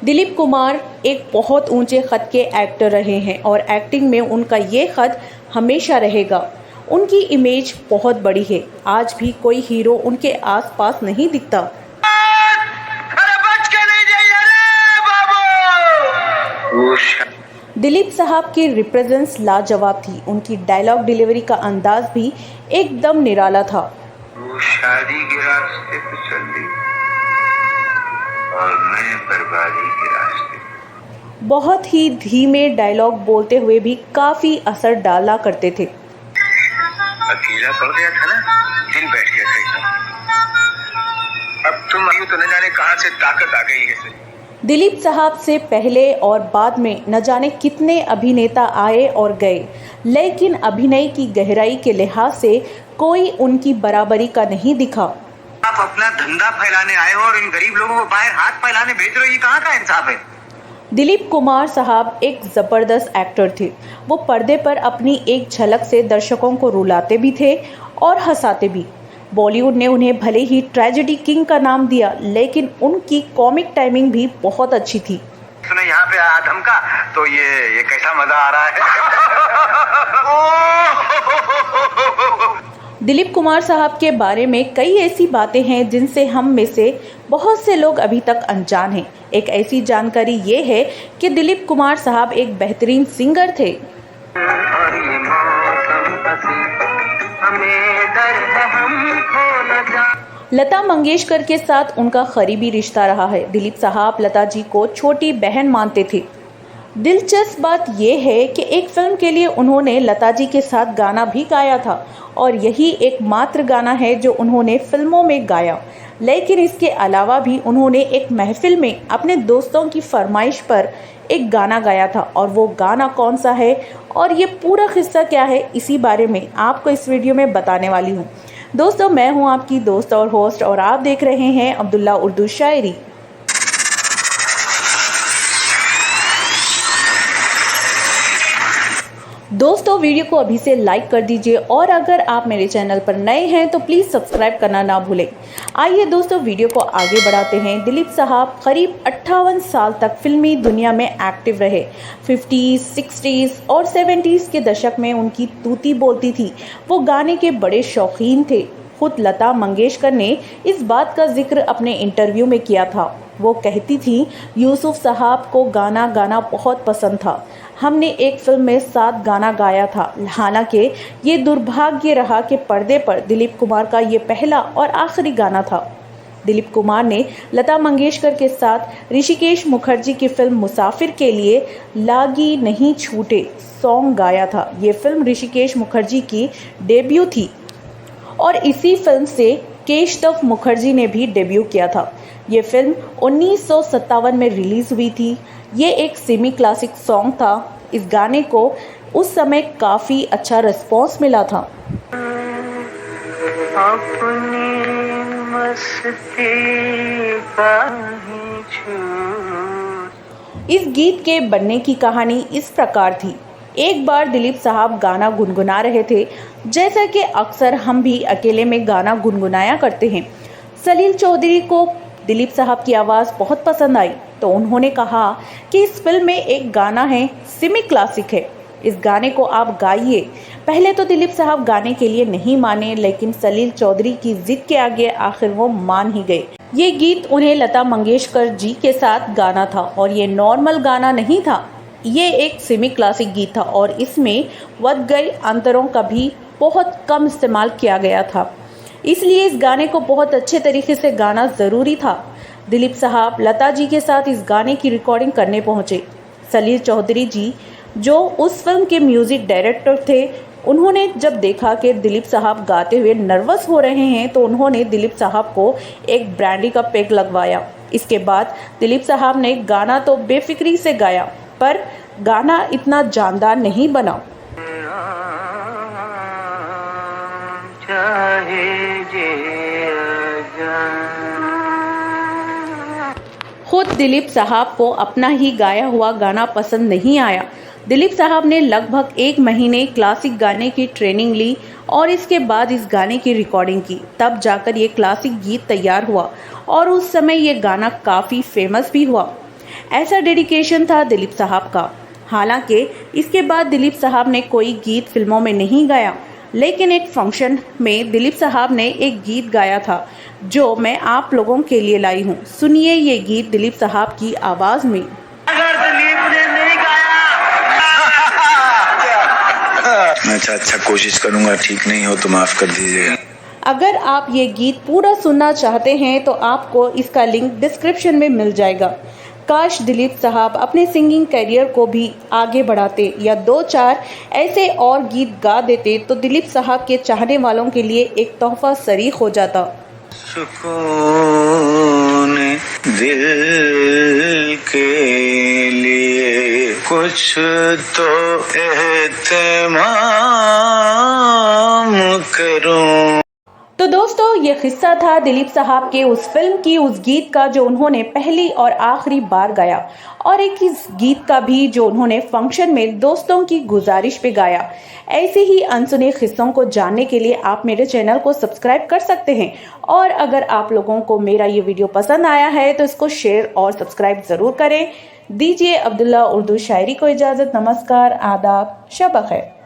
दिलीप कुमार एक बहुत ऊंचे खत के एक्टर रहे हैं और एक्टिंग में उनका ये खत हमेशा रहेगा। उनकी इमेज बहुत बड़ी है, आज भी कोई हीरो उनके आसपास नहीं दिखता। दिलीप साहब की रिप्रेजेंस लाजवाब थी, उनकी डायलॉग डिलीवरी का अंदाज भी एकदम निराला था। वो शादी के रास्ते पे चल दी और मैं बर्बादी के रास्ते। बहुत ही धीमे डायलॉग बोलते हुए भी काफी असर डाला करते थे। अकेला पड़ गया था ना, दिल बैठ गया था एकदम। अब तुम आयु तो न जाने कहां से ताकत आ गई है। दिलीप साहब से पहले और बाद में न जाने कितने अभिनेता आए और गए, लेकिन अभिनय की गहराई के लिहाज से कोई उनकी बराबरी का नहीं दिखा। आप अपना धंधा फैलाने आए हो और इन गरीब लोगों को बाहर हाथ फैलाने भेज रहे हो, ये कहाँ का इंसाफ है? दिलीप कुमार साहब एक जबरदस्त एक्टर थे। वो पर्दे पर अपनी एक झलक से दर्शकों को रुलाते भी थे और हंसाते भी। बॉलीवुड ने उन्हें भले ही ट्रेजेडी किंग का नाम दिया, लेकिन उनकी कॉमिक टाइमिंग भी बहुत अच्छी थी। सुनो यहाँ पे आदम का तो ये कैसा मजा आ रहा है। दिलीप कुमार साहब के बारे में कई ऐसी बातें हैं जिनसे हम में से बहुत से लोग अभी तक अनजान हैं। एक ऐसी जानकारी ये है कि दिलीप कुमार साहब एक बेहतरीन सिंगर थे। लता मंगेशकर के साथ उनका करीबी रिश्ता रहा है। दिलीप साहब लता जी को छोटी बहन मानते थे। दिलचस्प बात यह है कि एक फिल्म के लिए उन्होंने लता जी के साथ गाना भी गाया था और यही एकमात्र गाना है जो उन्होंने फिल्मों में गाया। लेकिन इसके अलावा भी उन्होंने एक महफिल में अपने दोस्तों की फरमाइश पर एक गाना गाया था, और वो गाना कौन सा है और ये पूरा किस्सा क्या है, इसी बारे में आपको इस वीडियो में बताने वाली हूँ। दोस्तों, मैं हूँ आपकी दोस्त और होस्ट और आप देख रहे हैं अब्दुल्ला उर्दू शायरी। दोस्तों, वीडियो को अभी से लाइक कर दीजिए और अगर आप मेरे चैनल पर नए हैं तो प्लीज़ सब्सक्राइब करना ना भूलें। आइए दोस्तों, वीडियो को आगे बढ़ाते हैं। दिलीप साहब करीब 58 साल तक फिल्मी दुनिया में एक्टिव रहे। 50s, 60s और 70s के दशक में उनकी तूती बोलती थी। वो गाने के बड़े शौकीन थे। खुद लता मंगेशकर ने इस बात का जिक्र अपने इंटरव्यू में किया था। वो कहती थी, यूसुफ साहब को गाना गाना बहुत पसंद था। हमने एक फिल्म में साथ गाना गाया था। हालांकि ये दुर्भाग्य रहा कि पर्दे पर दिलीप कुमार का ये पहला और आखिरी गाना था। दिलीप कुमार ने लता मंगेशकर के साथ ऋषिकेश मुखर्जी की फिल्म मुसाफिर के लिए लागी नहीं छूटे सॉन्ग गाया था। ये फिल्म ऋषिकेश मुखर्जी की डेब्यू थी और इसी फिल्म से केशव मुखर्जी ने भी डेब्यू किया था। ये फिल्म 1957 में रिलीज़ हुई थी। ये एक सेमी क्लासिक सॉन्ग था। इस गाने को उस समय काफ़ी अच्छा रिस्पॉन्स मिला था। इस गीत के बनने की कहानी इस प्रकार थी। एक बार दिलीप साहब गाना गुनगुना रहे थे, जैसा कि अक्सर हम भी अकेले में गाना गुनगुनाया करते हैं। सलील चौधरी को दिलीप साहब की आवाज़ बहुत पसंद आई, तो उन्होंने कहा कि इस फिल्म में एक गाना है, सेमी क्लासिक है, इस गाने को आप गाइए। पहले तो दिलीप साहब गाने के लिए नहीं माने, लेकिन सलील चौधरी की जिद के आगे आखिर वो मान ही गए। ये गीत उन्हें लता मंगेशकर जी के साथ गाना था और ये नॉर्मल गाना नहीं था, ये एक सेमी क्लासिक गीत था और इसमें वध गए अंतरों का भी बहुत कम इस्तेमाल किया गया था। इसलिए इस गाने को बहुत अच्छे तरीके से गाना ज़रूरी था। दिलीप साहब लता जी के साथ इस गाने की रिकॉर्डिंग करने पहुंचे। सलील चौधरी जी, जो उस फिल्म के म्यूज़िक डायरेक्टर थे, उन्होंने जब देखा कि दिलीप साहब गाते हुए नर्वस हो रहे हैं, तो उन्होंने दिलीप साहब को एक ब्रांडी का पेग लगवाया। इसके बाद दिलीप साहब ने गाना तो बेफिक्री से गाया, पर गाना इतना जानदार नहीं बना। खुद दिलीप साहब को अपना ही गाया हुआ गाना पसंद नहीं आया। दिलीप साहब ने लगभग 1 महीने क्लासिक गाने की ट्रेनिंग ली और इसके बाद इस गाने की रिकॉर्डिंग की। तब जाकर ये क्लासिक गीत तैयार हुआ और उस समय ये गाना काफ़ी फेमस भी हुआ। ऐसा डेडिकेशन था दिलीप साहब का। हालांकि इसके बाद दिलीप साहब ने कोई गीत फिल्मों में नहीं गाया, लेकिन एक फंक्शन में दिलीप साहब ने एक गीत गाया था जो मैं आप लोगों के लिए लाई हूँ। सुनिए ये गीत दिलीप साहब की आवाज़ में। अगर दिलीप ने नहीं गाया अच्छा कोशिश करूंगा, ठीक नहीं हो तो माफ कर दीजिएगा। अगर आप ये गीत पूरा सुनना चाहते हैं तो आपको इसका लिंक डिस्क्रिप्शन में मिल जाएगा। काश दिलीप साहब अपने सिंगिंग करियर को भी आगे बढ़ाते या 2-4 ऐसे और गीत गा देते तो दिलीप साहब के चाहने वालों के लिए एक तोहफा सरीख हो जाता। सुकून दिल के लिए कुछ तो एहतमाम करूं। तो दोस्तों, ये किस्सा था दिलीप साहब के उस फिल्म की, उस गीत का जो उन्होंने पहली और आखिरी बार गाया, और एक इस गीत का भी जो उन्होंने फंक्शन में दोस्तों की गुजारिश पे गाया। ऐसे ही अनसुने किस्सों को जानने के लिए आप मेरे चैनल को सब्सक्राइब कर सकते हैं। और अगर आप लोगों को मेरा ये वीडियो पसंद आया है तो इसको शेयर और सब्सक्राइब ज़रूर करें। दीजिए अब्दुल्ला उर्दू शायरी को इजाज़त। नमस्कार, आदाब, शब बख़ैर।